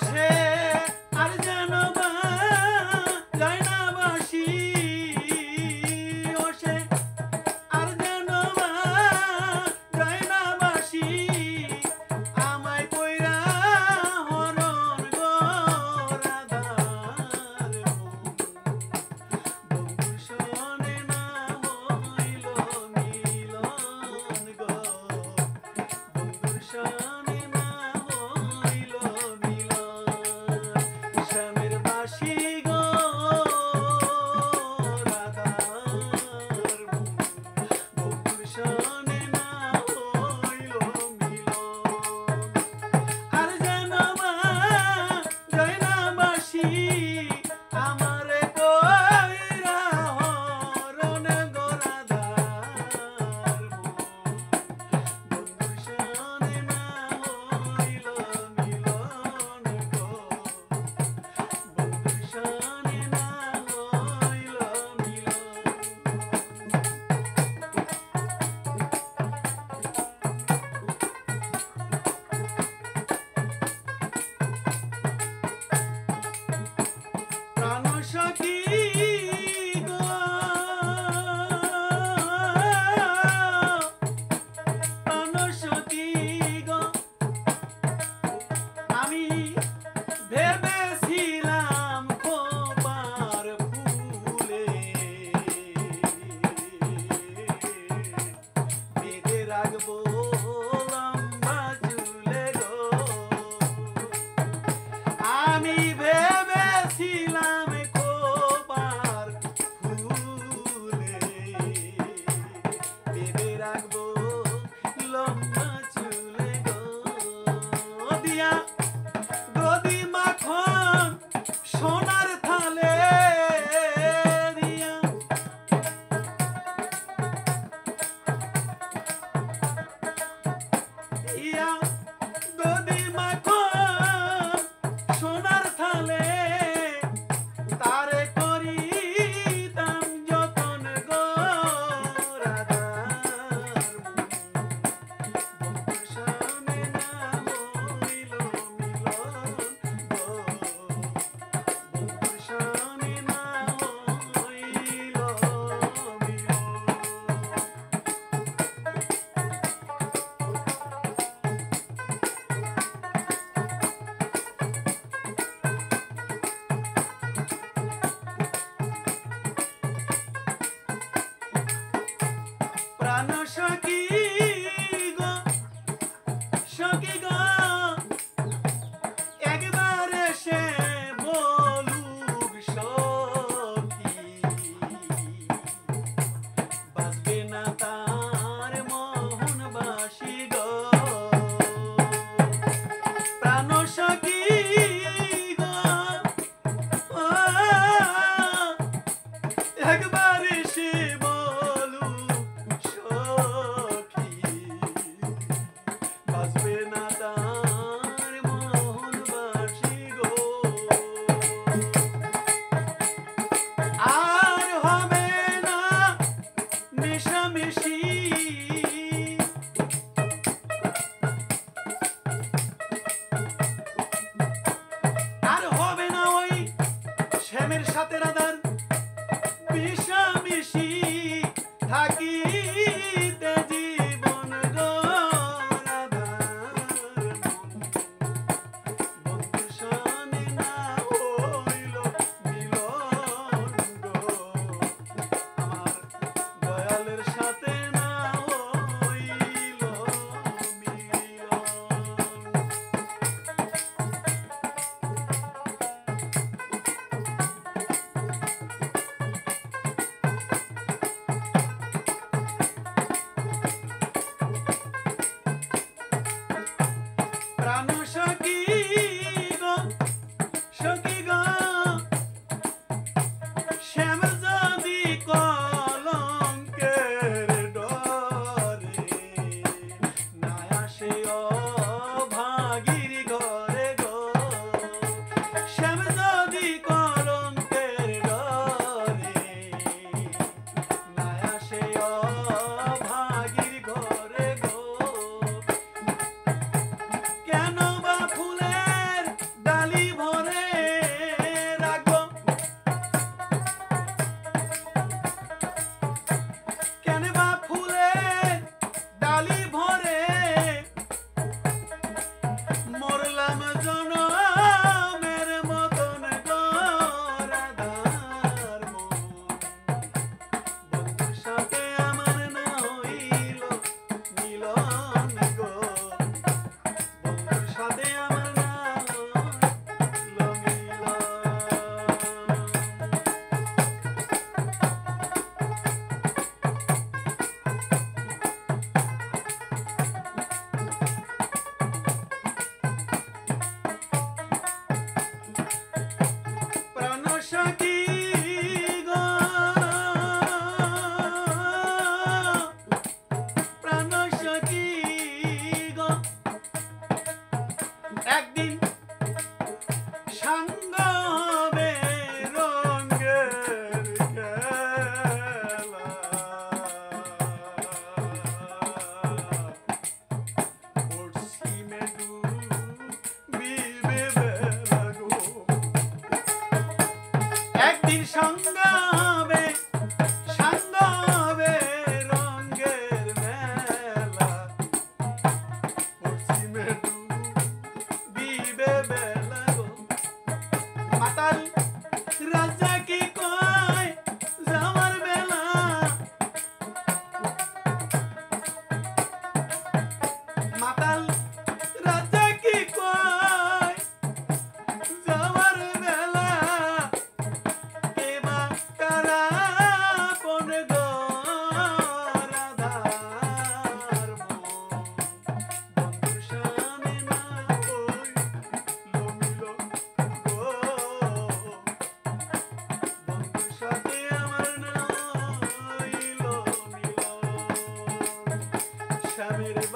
সে আর যেন বা যায় না বাসি, ও সে আর যেন বা যায় না বাসি, আমায় কইরা হরণ গো রাধার বন্ধু শোনে না হইল মিলন গো, বন্ধু শোনে না হইল মিলন, শ্যামের বাসি গো রাধার বন্ধু শোনে না হইল মিলন, আর যেন মা যায় না বাসি, আমারে কইরা হরণ গো রাধার বন্ধু শোনে না হইল মিলন গো, বন্ধু শোনে না হইল মিলন। প্রাণ সখী গো, প্রাণ সখী গো, আমি ভেবেছিলাম খোপার ফুলে বেঁধে রাখবো লম্বা চুলে গো, আমি ভেবেছিলাম খোপার ফুলে বেঁধে রাখবো লম্বা চুলে গো, দিয়া গদি মাখন সোনার থালে দিয়া, দিয়া গদি মাখন সোনার থালে, তারে করিতাম যতন গো রাধার বন্ধু শোনে না হইল মিলন গো, বন্ধু শোনে না হইল মিলন। প্রাণ সখী গো, সখী গো, একবার এসে বলুক সখী, বাজবে না তার মোহন বাসি গো, প্রাণ সখী গো, ও একবার এসে বলুক সখী,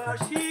বাসি